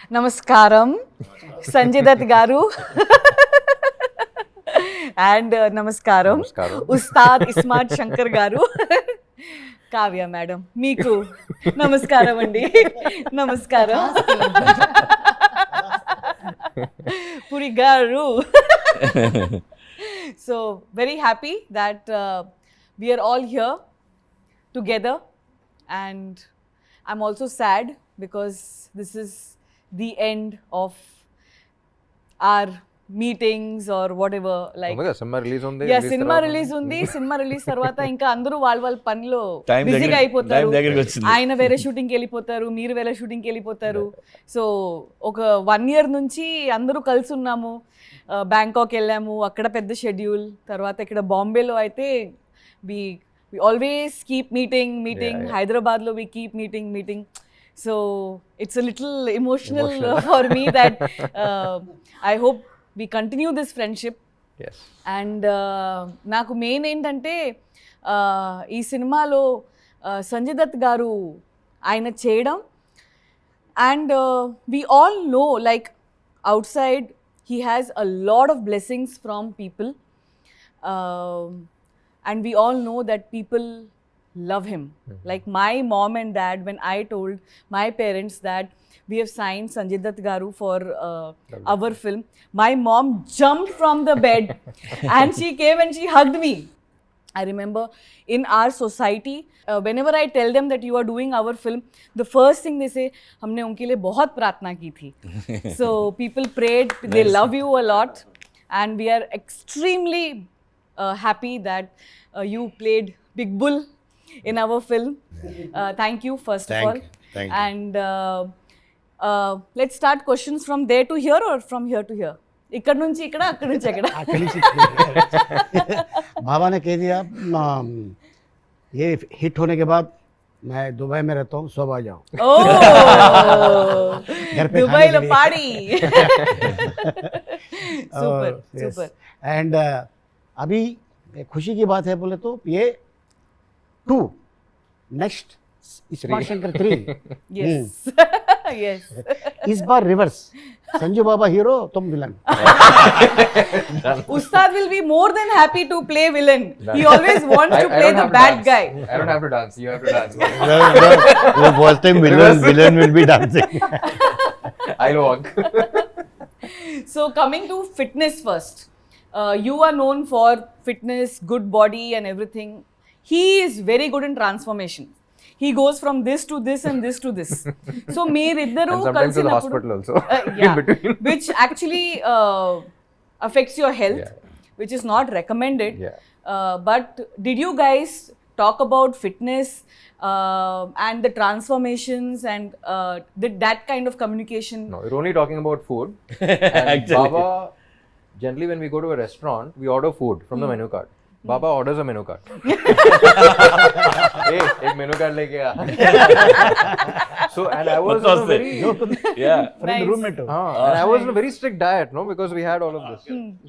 నమస్కారం సంజయ్ దత్ గారు అండ్ నమస్కారం ఉస్తాద్ ఇస్మార్ట్ శంకర్ గారు, కావ్య మేడం మీకు నమస్కారం అండి. నమస్కారం పురి గారు. So very happy that we are all here together, and I'm also sad because this is the end of our meetings or whatever, like cinema release ఉంది. యా సినిమా రిలీజ్ ఉంది. Cinema release తర్వాత ఇంకా అందరూ వాళ్ళ పనిలో బిజీగా అయిపోతారు. ఆయన వేరే షూటింగ్కి వెళ్ళిపోతారు, మీరు వేరే షూటింగ్కి వెళ్ళిపోతారు. సో ఒక 1 year నుంచి అందరూ కలిసి ఉన్నాము. బ్యాంకాక్ వెళ్ళాము, అక్కడ పెద్ద షెడ్యూల్. తర్వాత ఇక్కడ బాంబేలో అయితే we always keep meeting. Hyderabad lo we keep meeting. So it's a little emotional for me that I hope we continue this friendship. Yes. And నాకు మెయిన్ ఏంటంటే ఈ సినిమాలో సంజయ్ దత్ గారు ఆయన చేయడం, and we all know like outside he has a lot of blessings from people. And we all know that people love him. Like my mom and dad, when I told my parents that we have signed Sanjay Dutt Garu for our film, my mom jumped from the bed and she came and she hugged me. I remember in our society, whenever I tell them that you are doing our film, the first thing they say, हमने उनके लिए बहुत प्रार्थना की थी. So people prayed, they love you a lot, and we are extremely happy that you played Big Bull in our film. Thank you first of all. Thank you. And let's start questions from there to here or from here to here. ఇక్కడ నుంచి ఇక్కడ, అక్కడ నుంచి అక్కడ. बाबा ने कह दिया ये हिट होने के बाद मैं दुबई में रहता हूँ, सब आ जाओ. घर पे दुबई లో खाने के लिए. పాడి. और, Super, yes. super. And अभी खुशी की बात है बोले तो ये 2 next smart Shankar 3 Yes. Yes. इस बार रिवर्स, संजू बाबा हीरो तुम villain. Ustad will be more than happy to play villain. He always wants to play the bad guy. I don't have to dance. You have to dance. वो बोलते हैं villain will be dancing. I'll walk. So coming to fitness first. You are known for fitness, good body and everything. He is very good in transformation. He goes from this to this and this to this. So meeriddaru And sometimes to the hospital also. In yeah, between. which actually affects your health, Yeah. which is not recommended. Yeah. But did you guys talk about fitness and the transformations and that kind of communication? No, we're only talking about food. And Baba, generally when we go to a restaurant, we order food from the menu card. Baba orders a menu card. Hey, एक menu card लेके आ. So and I was on a very friend roommate. and I was on a very strict diet, no, because we had all of this.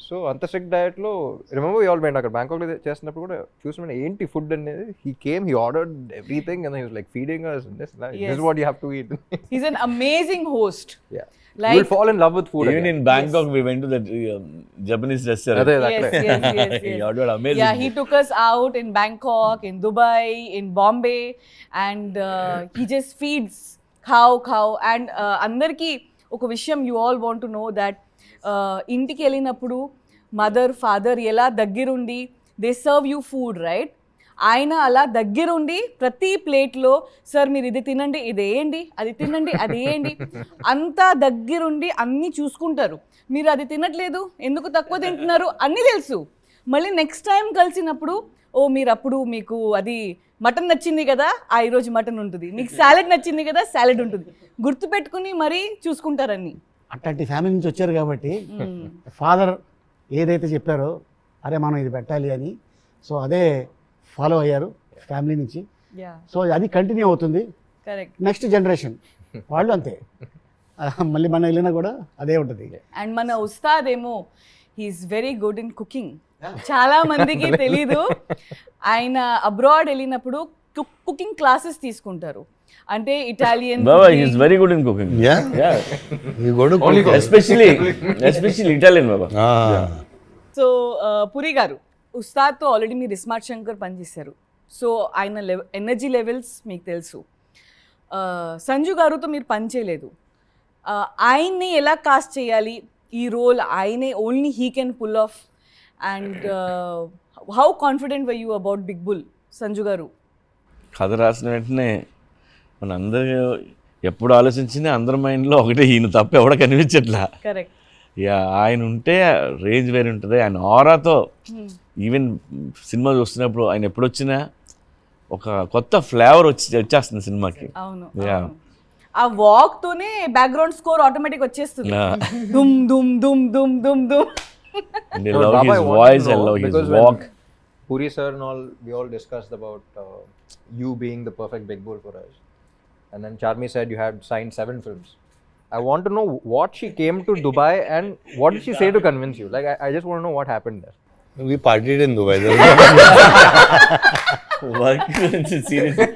So అంత strict diet లో remember we all went అక్కడ Bangkok లో చేస్తున్నప్పుడు కూడా చూసిన ఏంటి food అనేది, he came, he ordered everything and he was like feeding us and this is what you have to eat. He's an amazing host. Yeah. Like- You will fall in love with food. Even in Bangkok, we went to that Japanese restaurant. అదే Yes, yes. He ordered amazing Yeah, he food. took us out in Bangkok, in Dubai, in Bombay, and he just feeds cow. And అందరికీ ఒక విషయం you all want to know that ఇంటికి వెళ్ళినప్పుడు mother father ఎలా దగ్గరుండి they serve you food, right? ఆయన అలా దగ్గరుండి ప్రతి ప్లేట్లో సార్ మీరు ఇది తినండి, ఇది వేయండి, అది తినండి, అది వేయండి, అంతా దగ్గరుండి అన్నీ చూసుకుంటారు. మీరు అది తినట్లేదు, ఎందుకు తక్కువ తింటున్నారు అన్నీ తెలుసు. మళ్ళీ నెక్స్ట్ టైం కలిసినప్పుడు ఓ మీరు అప్పుడు మీకు అది మటన్ నచ్చింది కదా, ఈరోజు మటన్ ఉంటుంది, మీకు సాలెడ్ నచ్చింది కదా, సాలెడ్ ఉంటుంది, గుర్తుపెట్టుకుని మరీ చూసుకుంటారని. అట్లాంటి ఫ్యామిలీ నుంచి వచ్చారు కాబట్టి ఫాదర్ ఏదైతే చెప్పారో అరే మనం ఇది పెట్టాలి అని, సో అదే ఫాలో అయ్యారు ఫ్యామిలీ నుంచి. యా సో అది కంటిన్యూ అవుతుంది. కరెక్ట్. నెక్స్ట్ జనరేషన్ వాళ్ళు అంతే, మళ్ళీ మన వెళ్ళినా కూడా అదే ఉంటుంది. అండ్ మన ఉస్తాద్ ఏమో he is very good in cooking. చాలా మందికి తెలీదు, ఆయన అబ్రాడ్ వెళ్ళినప్పుడు కుకింగ్ క్లాసెస్ తీసుకుంటారు. అంటే Italian Baba, he's very good in cooking. Yeah? Yeah. You go to cook. Especially Italian, Baba. Ah. So Puri గారు ఉస్తాద్తో ఆల్రెడీ మీరు ఇస్మార్ట్ శంకర్ పనిచేశారు, సో ఆయన ఎనర్జీ లెవెల్స్ మీకు తెలుసు. సంజు గారుతో మీరు పని చేయలేదు, ఆయన్ని ఎలా కాస్ట్ చేయాలి ఈ రోల్, ఆయనే only he can pull off, and how confident were you about big bull Sanju గారు? కథ రాసిన వెంటనే మన అందరూ ఎప్పుడు ఆలోచించినా అందరి మైండ్లో ఒకటే, ఈయన తప్ప ఎవడ కనిపించట్లా. కరెక్ట్. యా, ఆయన ఉంటే రేంజ్ వేరే ఉంటుంది. ఆయన ఆరాతో ఈవెన్ సినిమా చూస్తున్నప్పుడు ఆయన ఎప్పుడు వచ్చినా ఒక కొత్త ఫ్లేవర్ వచ్చేస్తుంది సినిమాకి. అవును, యా, ఆ వాక్ తోనే బ్యాక్గ్రౌండ్ స్కోర్ ఆటోమేటిక్ వచ్చేస్తుంది. దుమ్ దుమ్ దుమ్ దుమ్ దుమ్ దుమ్. and I love his voice, I love his walk. Puri sir and all, we all discussed about you being the perfect Big Bull for us. And then Charmi said you had signed 7 films. I want to know what she came to Dubai and what did she say to convince you? Like, I just want to know what happened there. We partied in Dubai. Work seriously.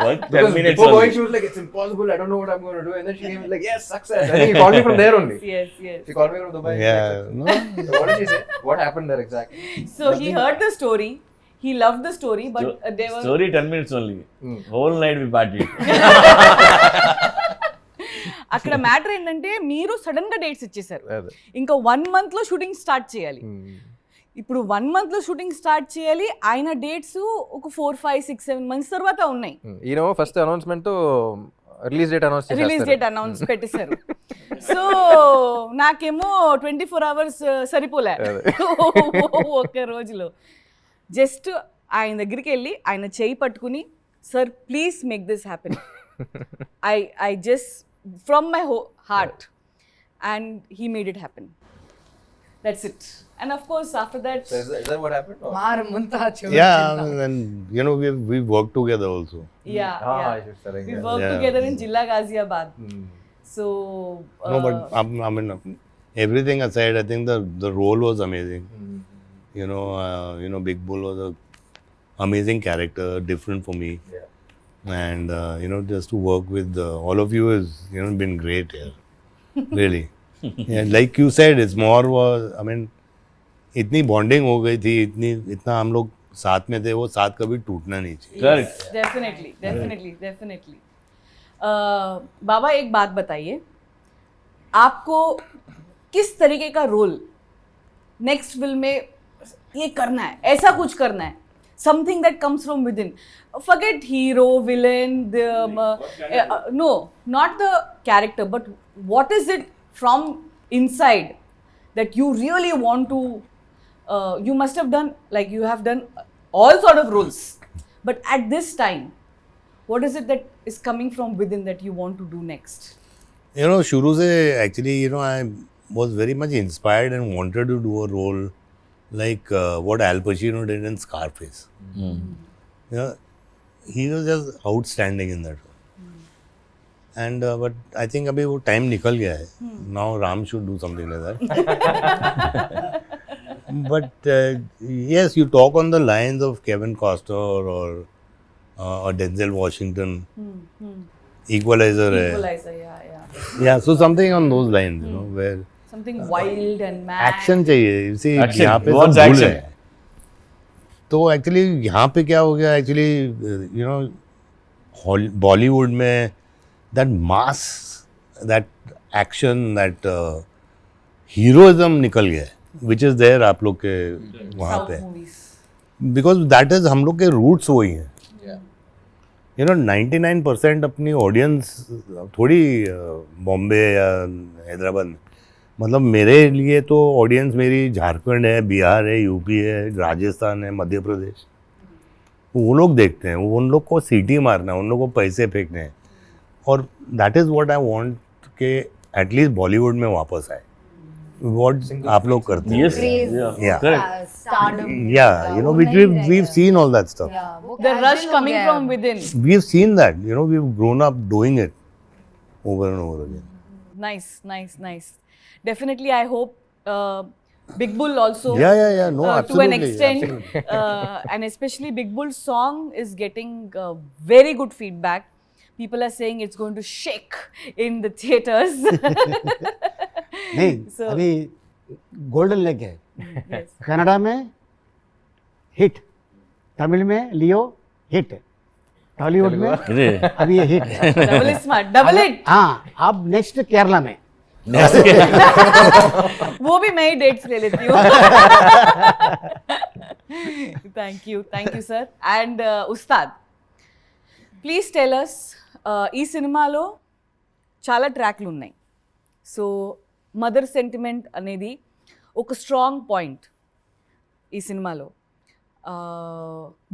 Work 10 Because minutes before going, only. she was like, it's impossible, I don't know what I'm going to do. And then she came like, yes, success. And then he called me from there only. Yes, yes. She called me from Dubai. Yeah. No. So what did she say? What happened there exactly? So he heard the story, he loved the story, but there was Story 10 minutes only. Whole night we partied. అక్కడ matter ఏంటంటే మీరు sudden గా dates ఇచ్చేసారు, అదే. ఇంకా 1 month లో shooting start చేయాలి. ఇప్పుడు 1 month లో షూటింగ్ స్టార్ట్ చేయాలి, ఆయన డేట్స్ ఒక 4, 5, 6, 7 months తర్వాత ఉన్నాయి. ఈయన first announcement release date announce release date announce పెట్టేశారు. సో నాకేమో 24 hours సరిపోలే ఒక్క రోజులో. జస్ట్ ఆయన దగ్గరికి వెళ్ళి ఆయన చేయి పట్టుకుని, sir please make this happen, I just from my heart, and he made it happen. That's it. And of course after that Is that what happened? Or? Yeah, and you know we worked together also. we work together in Jilla Ghaziabad. So No, but I mean, everything aside, I think the role was amazing. You know, Big Bull was a amazing character, different for me. Yeah. And you know, just to work with all of you has been great here. Really. Yeah, like you said, it's more was, I mean, इतनी bonding हो गई थी, इतना हम लोग साथ में थे, वो साथ कभी टूटना नहीं चाहिए. Correct. डेफिनेटली. बाबा एक बात बताइए, आपको किस तरीके का रोल नेक्स्ट फिल्म में ये करना है, ऐसा कुछ करना है, something that comes from within, forget hero, villain, no, not the character, but what is it from inside that you really want to, you must have done, like you have done all sort of roles, but at this time what is it that is coming from within that you want to do next? You know, शुरू से actually, you know, I was very much inspired and wanted to do a role like what Al Pacino did in Scarface. You know, he was just outstanding in that role. And but I think अभी वो time निकल गया है. Now Ram should do something like that. But yes, you talk on the lines of Kevin Costner or Denzel Washington. Equalizer है. Equalizer, Yeah, so something on those lines, you know, where something wild and mad. Action चाहिए. You see, Action. यहाँ पे सब Wants भूल action. है. तो actually यहाँ पे क्या हो गया, एक्चुअली यू नो बॉलीवुड में that mass, that action, that heroism निकल गया है, विच इज़ देयर आप लोग के वहाँ South पे, movies. बिकॉज दैट इज हम लोग के रूट्स वही हैं. यू नो 99% अपनी ऑडियंस थोड़ी बॉम्बे या हैदराबाद में, मतलब मेरे लिए तो ऑडियंस मेरी झारखंड है, बिहार है, यूपी है, राजस्थान है, मध्य प्रदेश. वो लोग देखते हैं, उन लोग को सीटी मारना है, उन लोग को पैसे फेंकने हैं. और that is what I want के एटलीस्ट बॉलीवुड में वापस आए. व्हाट आप लोग करते हैं. Yes. Craze. Yeah. Correct. Stardom. Yeah, you know, which we've seen all that stuff. Yeah, वो The casual rush हो coming गया from है. within. We've seen that, you know, we've grown up doing it over and over again. Nice. Definitely, I hope Big Bull also. Yeah, no, To an absolutely, extent, absolutely. and especially Big Bull's song is getting very good feedback. People are saying it's going to shake in the theaters. नहीं So- अभी golden leg है Yes. Canada में hit, Tamil में लियो hit, Tollywood में ఇది अभी ये hit है Double is smart. Double it. हाँ अब नेक्स्ट केरला में वो भी मैं ही डेट्स ले लेती हूँ. Thank you sir. And Ustad, please tell us, ఈ సినిమాలో చాలా ట్రాక్లు ఉన్నాయి. సో మదర్ సెంటిమెంట్ అనేది ఒక స్ట్రాంగ్ పాయింట్ ఈ సినిమాలో.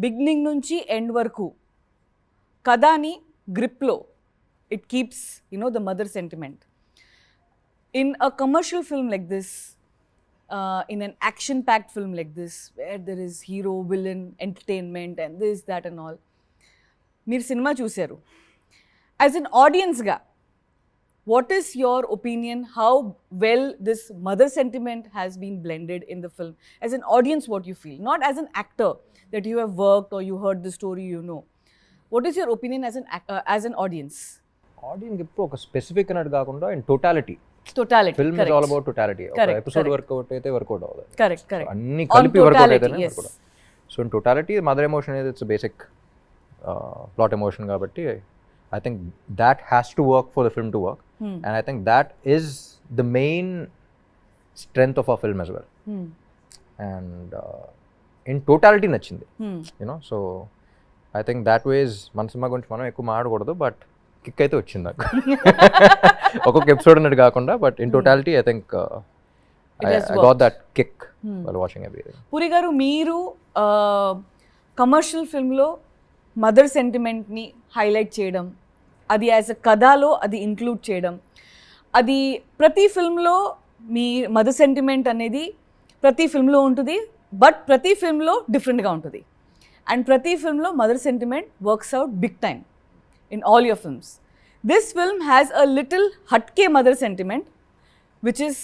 బిగినింగ్ నుంచి ఎండ్ వరకు కథని గ్రిప్లో it keeps the mother sentiment. In a commercial film like this, in an action-packed film like this, where there is hero, villain, entertainment, and this, that, and all, మీరు cinema చూశారు. As an audience ga, what is your opinion? How well this mother sentiment has been blended in the film? As an audience, what you feel? Not as an actor that you have worked or you heard the story, you know. What is your opinion as an audience? Audience ఎప్పుడు ఒక specific అన్నట్టు కాకుండా in totality. Totality. Film is correct. All about totality. ఒక Correct, episode correct. Work out అయితే work out అవ్వదు. Correct, correct. అన్ని On కలిపి work out totality, అయితేనే yes. Work out. So in totality mother emotion అనేది ఇట్స్ బేసిక్ ప్లాట్ ఎమోషన్ కాబట్టి I think that has to work for the film to work. And I think that is the main strength of a film as well. Hmm. And in totality నచ్చింది. Hmm. So I think that was మన cinema గురించి మనం ఎక్కువ మాట్లాడకూడదు, but kick అయితే వచ్చింది నాకు. ఒక్కొక్క ఎపిసోడ్ అన్నట్టు కాకుండా, but in totality I think It has I got worked. That kick while watching everything. Puri గారు, మీరు కమర్షియల్ ఫిల్మ్లో మదర్ సెంటిమెంట్ని హైలైట్ చేయడం, అది యాజ్ అ కథలో అది ఇంక్లూడ్ చేయడం, అది ప్రతి ఫిల్మ్లో మీ మదర్ సెంటిమెంట్ అనేది ప్రతి ఫిల్మ్లో ఉంటుంది, బట్ ప్రతి ఫిల్మ్లో డిఫరెంట్గా ఉంటుంది. అండ్ ప్రతి ఫిల్మ్లో mother sentiment works out big time in all your films. This film has a little హట్కే mother sentiment which is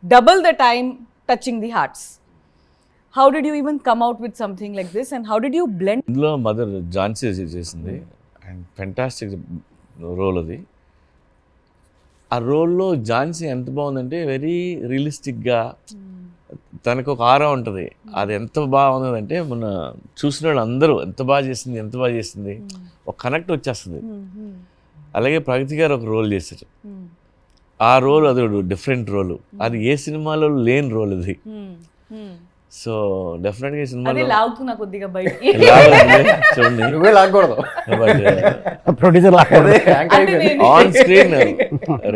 double the time touching the hearts. How did you even come out with something like this, and how did you blend? ఇందులో mother Jhansi చేసింది and fantastic role అది. ఆ రోల్లో ఝాన్సీ ఎంత బాగుందంటే very రియలిస్టిక్గా తనకు ఒక ఆరా ఉంటుంది. అది ఎంత బాగుందంటే మన చూసిన వాళ్ళు అందరూ ఎంత బాగా చేసింది ఒక కనెక్ట్ వచ్చేస్తుంది. అలాగే ప్రగతి గారు ఒక రోల్ చేశారు. ఆ రోల్ అది డిఫరెంట్ రోల్, అది ఏ సినిమాలో లేని రోల్ అది. సో డెఫినెట్గా ఈ అదే సినిమాలో లాగుతున్నా కొద్దిగా బయటికి. చూడండి నువ్వే లాగకూడదు. ప్రొడ్యూసర్ అంటే నేను ఆన్ స్క్రీన్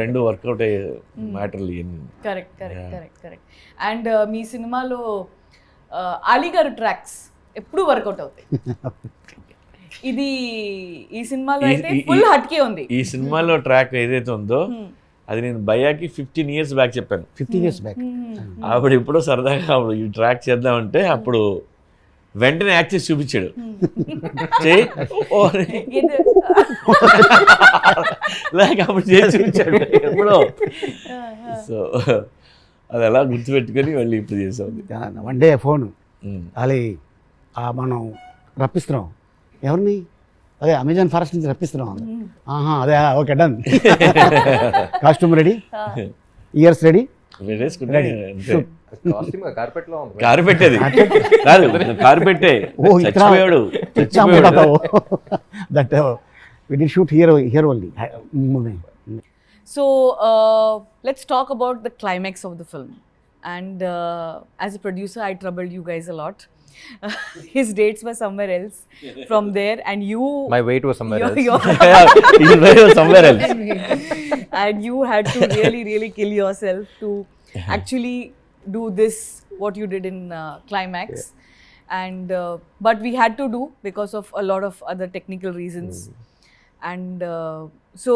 రెండు వర్కౌట్ అయ్యే మ్యాటర్లు ఇవన్నీ. కరెక్ట్. అండ్ మీ సినిమాలో అలీ గారు ట్రాక్స్ ఎప్పుడు వర్కౌట్ అవుతాయి. ఇది ఈ సినిమాలో అయితే ఫుల్ హట్కే ఉంది. ఈ సినిమాలో ట్రాక్ ఏదైతే ఉందో అది నేను భయ్యాకి 15 years బ్యాక్ చెప్పాను. 15 years బ్యాక్ అప్పుడు ఇప్పుడు సరదాగా అప్పుడు ఈ ట్రాక్ చేద్దామంటే అప్పుడు వెంటనే యాక్ట్ చేసి చూపించాడు. చెయ్యి ఓ అని. లేక అప్పుడు చేసి చూపించాడు ఎప్పుడో. సో అది అలా గుర్తుపెట్టుకొని మళ్ళీ ఇప్పుడు చేసాం. వన్ డే ఫోన్ అది మనం రప్పిస్తున్నాం ఎవరిని, అదే అమెజాన్ ఫారెస్ట్ నుంచి రప్పిస్తున్నాం. ఆహా అదే okay done, costume ready, years ready, వేసుకుంటే అంతే. కాస్ట్యూమ్ కార్పెట్ లో ఉంది. కారు పెట్టేది కాదు, కారు పెట్టే ఓ చచ్చిపోయాడు. That we did shoot here only. So let's talk about the climax of the film. And as a producer, I troubled you guys a lot. His dates were somewhere else from there, and you My weight was somewhere else. somewhere else. and you had to really kill yourself to actually do this what you did in climax. And but we had to do because of a lot of other technical reasons. And so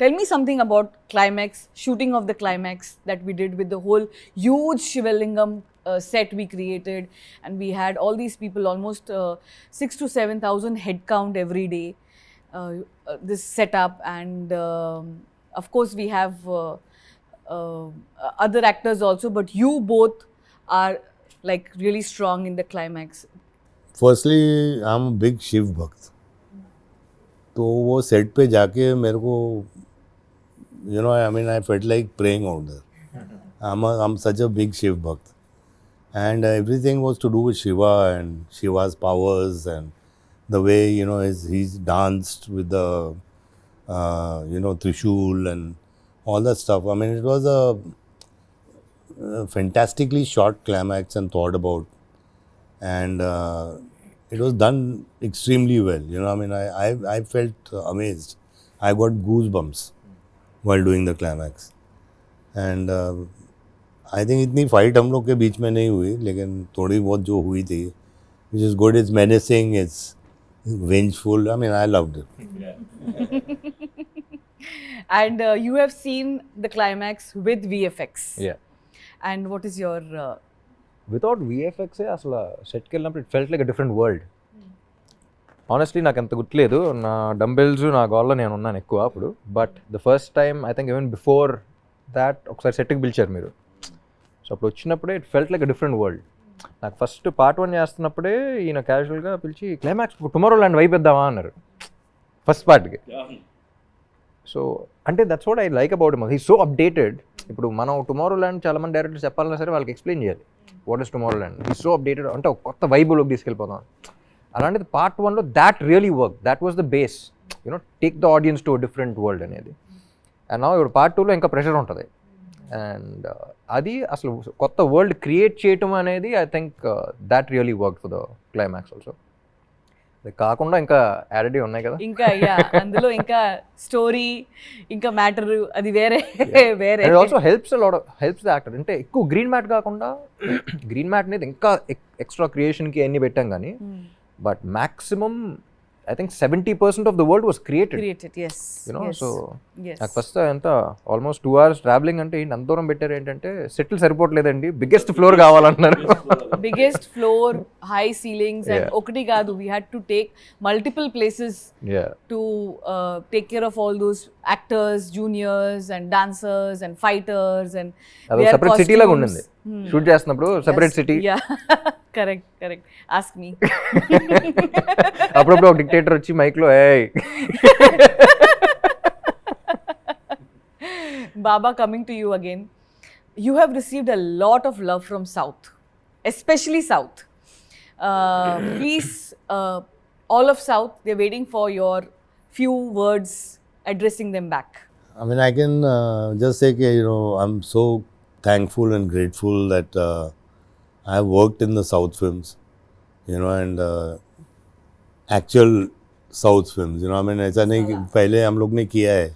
tell me something about climax, shooting of the climax that we did with the whole huge Shivalingam set we created, and we had all these people, almost 6,000 to 7,000 head count every day. This setup, and of course we have other actors also, but you both are like really strong in the climax. Firstly, I'm a big Shiv Bhakt. तो वो set पे जाके मेरे को you know I mean I felt like praying out there. I am such a big Shiv bhakt and everything was to do with Shiva and Shiva's powers and the way you know he's danced with the you know Trishul and all that stuff. I mean, it was a fantastically short climax and thought about, and it was done extremely well. You know, I mean, I felt amazed. I got goosebumps while doing the climax, and I think इतनी fight हम लोग के बीच में नहीं हुई, लेकिन थोड़ी बहुत जो हुई थी, which is good, it's menacing, it's vengeful, I mean I loved it. And you have seen the climax with VFX. Yeah. And what is your without విఎఫ్ఎక్సే అసలు సెట్కి వెళ్ళినప్పుడు it felt like a different world. Honestly నాకు అంత గుర్తులేదు, నా dumbbells నా గోల్లో నేను ఉన్నాను ఎక్కువ అప్పుడు. But the first time I think even before that ఒకసారి సెట్కి పిలిచారు మీరు. సో అప్పుడు వచ్చినప్పుడే it felt like a different world. నాకు ఫస్ట్ పార్ట్ 1 చేస్తున్నప్పుడే ఈయన క్యాజువల్గా పిలిచి క్లైమాక్స్ టుమారో ల్యాండ్ వైపు ఇద్దామా అన్నారు ఫస్ట్ పార్ట్కి. సో అంటే that's what I like about him, he so updated. ఇప్పుడు మనం టుమారో ల్యాండ్ చాలామంది డైరెక్టర్స్ చెప్పాలన్నా సరే వాళ్ళకి ఎక్స్ప్లెయిన్ చేయాలి what is tomorrow land. He so updated, అంటే ఒక కొత్త వైబులోకి తీసుకెళ్ళిపోతాం. అలాంటిది పార్ట్ 1లో that really work, that was the base, you know take the audience to different world అనేది. అండ్ నా ఇప్పుడు పార్ట్ 2లో ఇంకా ప్రెషర్ ఉంటుంది. అండ్ అది అసలు కొత్త వరల్డ్ క్రియేట్ చేయటం అనేది I think that really work for the climax also. కాకుండా ఇంకా యాడెడ్ ఉన్నాయి కదా, ఇంకా అందులో ఇంకా స్టోరీ ఇంకా మ్యాటర్ అది వేరే వేరే. And also helps the actor. అంటే ఎక్కువ గ్రీన్ మ్యాట్ కాకుండా, గ్రీన్ మ్యాట్ అనేది ఇంకా ఎక్స్ట్రా క్రియేషన్కి అన్ని పెట్టాం కానీ, but maximum I think 70% of the world was created. Yes. You know, yes, so yes. నాకు ఫస్ట్ ఎంత ఆల్మోస్ట్ 2 hours ట్రావెలింగ్ అంటే అంత దూరం పెట్టారు. ఏంటంటే సెటిల్ సరిపోవట్లేదండి, బిగ్గెస్ట్ ఫ్లోర్ కావాలన్నారు. Biggest floor, high ceilings, and Yeah. okati kaadu, we had to take multiple places to take care of all those actors, juniors, and dancers, and fighters, and అది their separate city లాగా ఉండింది costumes. Shoot చేస్తున్నప్పుడు, separate city. Yeah. correct. Ask me. అప్పుడప్పుడు ఒక dictator వచ్చి మైక్లో ఏయ్. Baba, coming to you again, you have received a lot of love from South, especially South. Please, all of South, they're waiting for your few words addressing them back. I mean, I can just say that, you know, I'm so thankful and grateful that I have worked in the South films, you know, and actual South films, you know, I mean, ऐसा नहीं कि पहले हम लोग ने किया है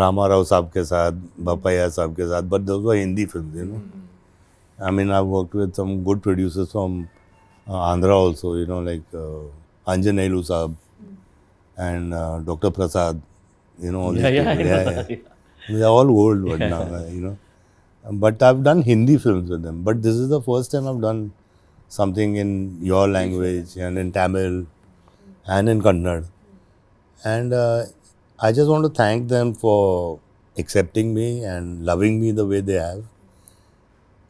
रामा राव साहब के साथ, बपैया साहब के साथ, but those were Hindi films, you know. I mean, I've worked with some good producers from Andhra also, you know, like Anjan Nailu Saab and Dr. Prasad, you know, all these people. Yeah. They're all old but now, you know. But I've done Hindi films with them. But this is the first time I've done something in your language and in Tamil and in Kannada. And I just want to thank them for accepting me and loving me the way they have.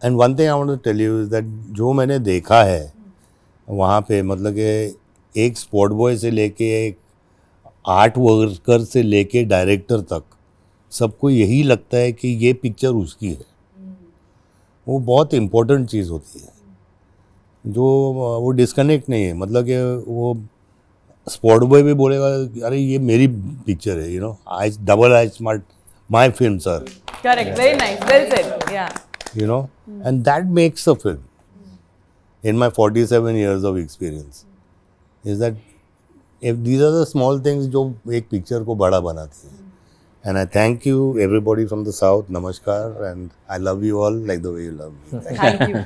And one thing I want to tell you is that जो मैंने देखा है वहाँ पे, मतलब कि एक sport boy से लेके एक आर्ट वर्कर से लेके डायरेक्टर तक सबको यही लगता है कि ये पिक्चर उसकी है. वो बहुत इम्पोर्टेंट चीज़ होती है, जो वो डिस्कनेक्ट नहीं है. मतलब कि वो स्पॉट बॉय भी बोलेगा अरे ये मेरी पिक्चर है, you know, I double I smart my film sir. Correct, very nice, well said. Yeah. You know, and that makes a film. In my 47 years of experience, is that if these are the small things जो एक picture को बड़ा बनाती हैं. And I thank you everybody from the South. Namaskar, and I love you all like the way you love me.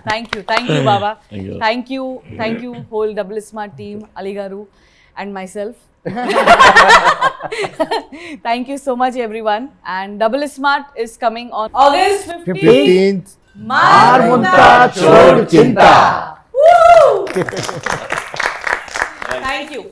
Thank you, Baba. Thank you. Thank you, whole Double Smart team, Ali Garu, and myself. Thank you so much, everyone. And Double Smart is coming on August 15th. 15th. Marmunta Chod Chinta. Woo! Thank you.